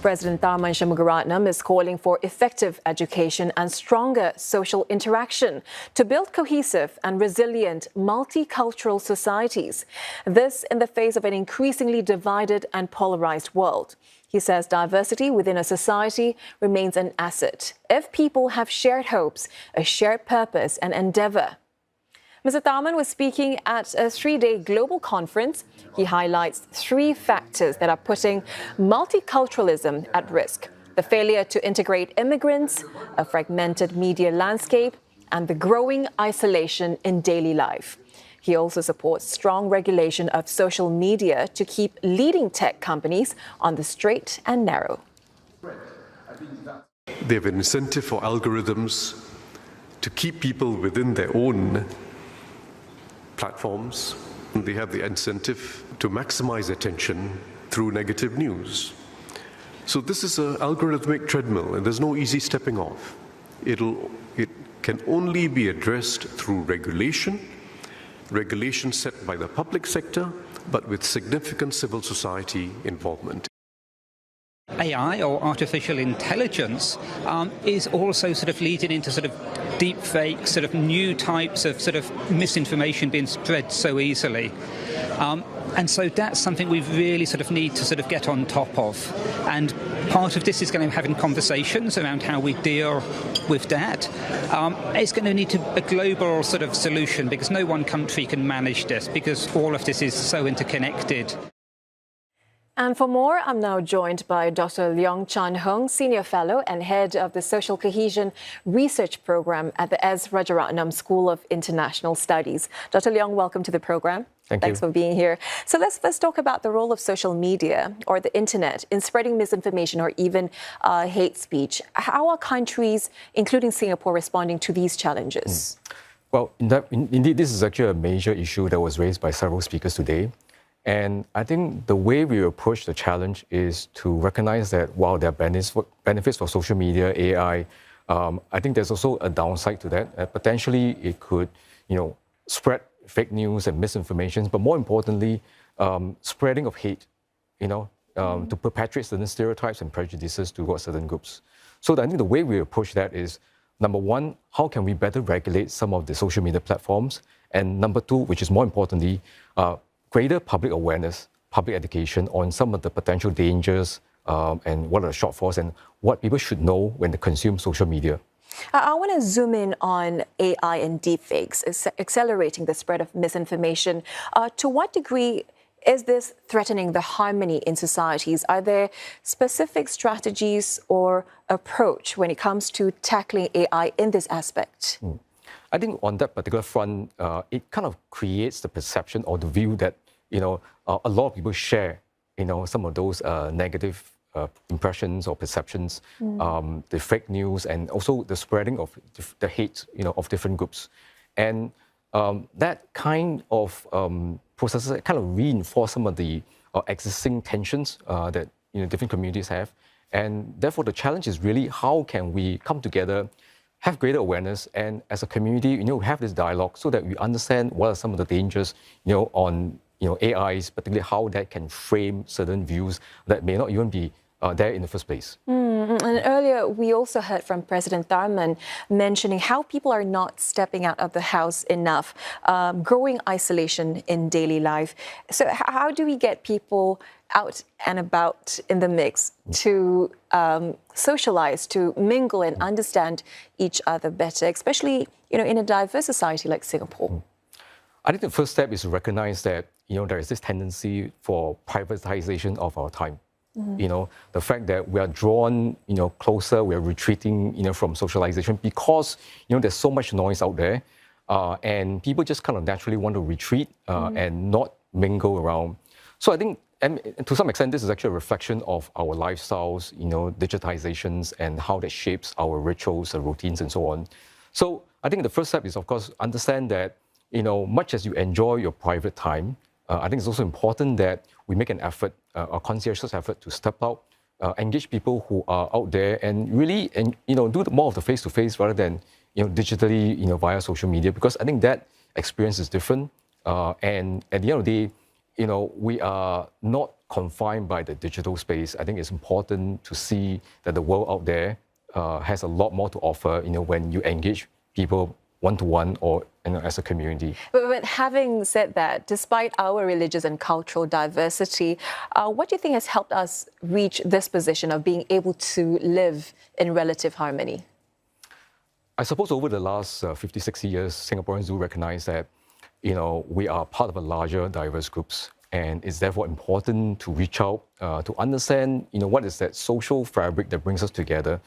President Tharman is calling for effective education and stronger social interaction to build cohesive and resilient multicultural societies. This in the face of an increasingly divided and polarized world. He says diversity within a society remains an asset if people have shared hopes, a shared purpose and endeavor. Mr. Tharman was speaking at a three-day global conference. He highlights three factors that are putting multiculturalism at risk: the failure to integrate immigrants, a fragmented media landscape, and the growing isolation in daily life. He also supports strong regulation of social media to keep leading tech companies on the straight and narrow. They have an incentive for algorithms to keep people within their own platforms. They have the incentive to maximize attention through negative news. So this is an algorithmic treadmill, and there's no easy stepping off. It can only be addressed through regulation set by the public sector, but with significant civil society involvement. AI, or artificial intelligence, is also sort of leading into sort of deep fake, sort of new types of sort of misinformation being spread so easily. And so that's something we really sort of need to sort of get on top of. And part of this is going to be having conversations around how we deal with that. It's going to need a global sort of solution, because no one country can manage this, because all of this is so interconnected. And for more, I'm now joined by Dr. Leong Chan Hung, Senior Fellow and Head of the Social Cohesion Research Program at the S. Rajaratnam School of International Studies. Dr. Leong, welcome to the program. Thanks for being here. So let's first talk about the role of social media or the internet in spreading misinformation or even hate speech. How are countries, including Singapore, responding to these challenges? Well, indeed, this is actually a major issue that was raised by several speakers today. And I think the way we approach the challenge is to recognize that while there are benefits for social media, AI, I think there's also a downside to that. Potentially, it could, spread fake news and misinformation, but more importantly, spreading of hate, to perpetuate certain stereotypes and prejudices towards certain groups. So I think the way we approach that is, number one, how can we better regulate some of the social media platforms? And number two, which is more importantly, greater public awareness, public education on some of the potential dangers and what are the shortfalls and what people should know when they consume social media. I want to zoom in on AI and deepfakes, accelerating the spread of misinformation. To what degree is this threatening the harmony in societies? Are there specific strategies or approach when it comes to tackling AI in this aspect? I think on that particular front, it kind of creates the perception or the view that, a lot of people share, some of those negative impressions or perceptions, the fake news, and also the spreading of the hate, of different groups. And that kind of processes kind of reinforce some of the existing tensions that, different communities have. And therefore, the challenge is really how can we come together, have greater awareness, and as a community, have this dialogue so that we understand what are some of the dangers, on AIs, particularly how that can frame certain views that may not even be there in the first place. And earlier, we also heard from President Tharman mentioning how people are not stepping out of the house enough, growing isolation in daily life. So how do we get people out and about in the mix to socialize, to mingle and understand each other better, especially in a diverse society like Singapore? I think the first step is to recognize that there is this tendency for privatization of our time. The fact that we are drawn closer, we are retreating from socialization because there's so much noise out there, and people just kind of naturally want to retreat and not mingle around. So I think, and to some extent, this is actually a reflection of our lifestyles, digitizations, and how that shapes our rituals and routines and so on. So I think the first step is, of course, understand that, much as you enjoy your private time, I think it's also important that we make an effort, a conscientious effort to step out, engage people who are out there and really, do more of the face-to-face rather than, digitally, via social media, because I think that experience is different. And at the end of the day, we are not confined by the digital space. I think it's important to see that the world out there has a lot more to offer, when you engage people one-to-one or as a community. But having said that, despite our religious and cultural diversity, what do you think has helped us reach this position of being able to live in relative harmony? I suppose over the last 50, 60 years, Singaporeans do recognize that, we are part of a larger, diverse groups, and it's therefore important to reach out to understand, what is that social fabric that brings us together,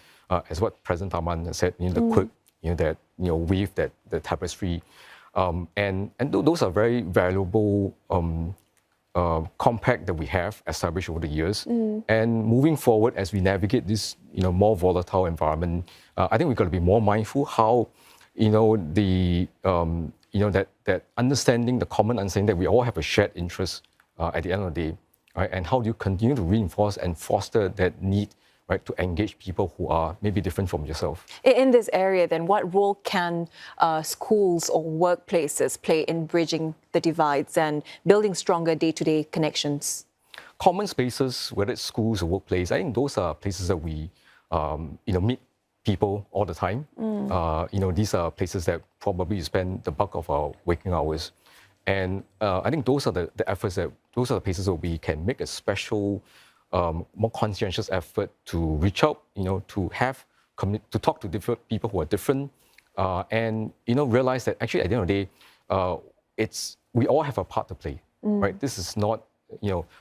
as what President Tharman said, the quilt, that weave that the tapestry, and those are very valuable compact that we have established over the years. And moving forward, as we navigate this more volatile environment, I think we've got to be more mindful how that understanding, the common understanding that we all have a shared interest at the end of the day, right? And how do you continue to reinforce and foster that need, right, to engage people who are maybe different from yourself? In this area, then, what role can schools or workplaces play in bridging the divides and building stronger day-to-day connections? Common spaces, whether it's schools or workplace, I think those are places that we, meet people all the time. These are places that probably spend the bulk of our waking hours. And I think those are the efforts those are the places where we can make a special, more conscientious effort to reach out, to talk to different people who are different, and realize that actually at the end of the day, we all have a part to play, right? This is not,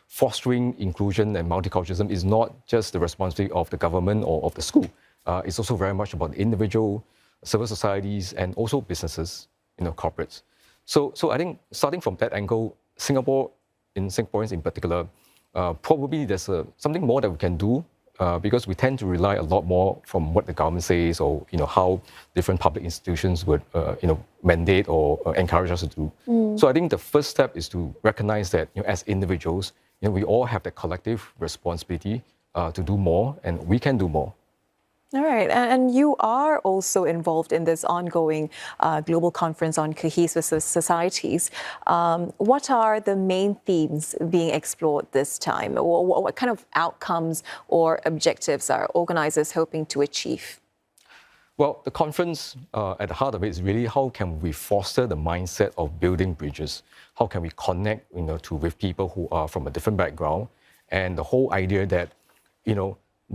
fostering inclusion and multiculturalism is not just the responsibility of the government or of the school. It's also very much about the individual, civil societies, and also businesses, corporates. So I think starting from that angle, Singaporeans in particular, probably there's something more that we can do because we tend to rely a lot more from what the government says or how different public institutions would mandate or encourage us to do. So I think the first step is to recognize that as individuals, we all have that collective responsibility to do more, and we can do more. All right. And you are also involved in this ongoing global conference on cohesive societies. What are the main themes being explored this time? What kind of outcomes or objectives are organizers hoping to achieve? Well, the conference at the heart of it is really how can we foster the mindset of building bridges? How can we connect with people who are from a different background? And the whole idea that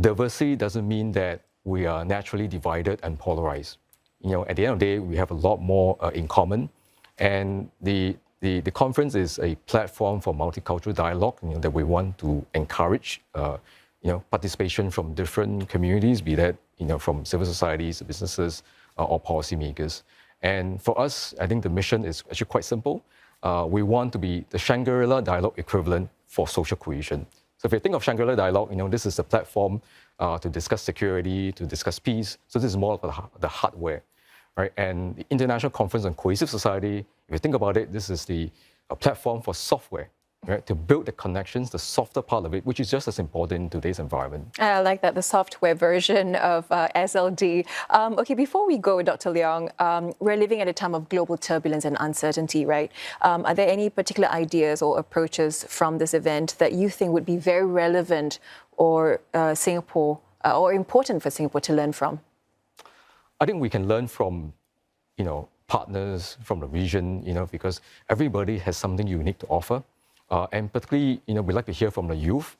diversity doesn't mean that we are naturally divided and polarized. At the end of the day, we have a lot more in common. And the conference is a platform for multicultural dialogue that we want to encourage participation from different communities, be that from civil societies, businesses, or policymakers. And for us, I think the mission is actually quite simple. We want to be the Shangri-La dialogue equivalent for social cohesion. So if you think of Shangri-La dialogue, this is a platform to discuss security, to discuss peace. So this is more of the hardware, right? And the International Conference on Cohesive Society, if you think about it, this is the platform for software, right? To build the connections, the softer part of it, which is just as important in today's environment. I like that, the software version of SLD. Okay, before we go, Dr. Leong, we're living at a time of global turbulence and uncertainty, right? Are there any particular ideas or approaches from this event that you think would be very relevant or Singapore or important for Singapore to learn from? I think we can learn from, partners from the region, because everybody has something unique to offer. And particularly, we like to hear from the youth.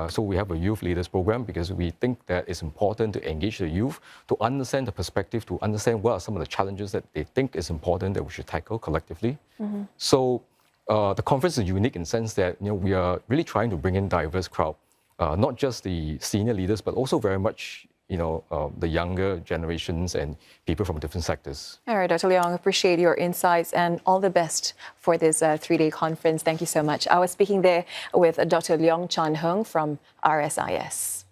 So we have a youth leaders program because we think that it's important to engage the youth, to understand the perspective, to understand what are some of the challenges that they think is important that we should tackle collectively. So the conference is unique in the sense that, we are really trying to bring in diverse crowd. Not just the senior leaders, but also very much, the younger generations and people from different sectors. All right, Dr. Leong, appreciate your insights and all the best for this three-day conference. Thank you so much. I was speaking there with Dr. Leong Chan Hung from RSIS.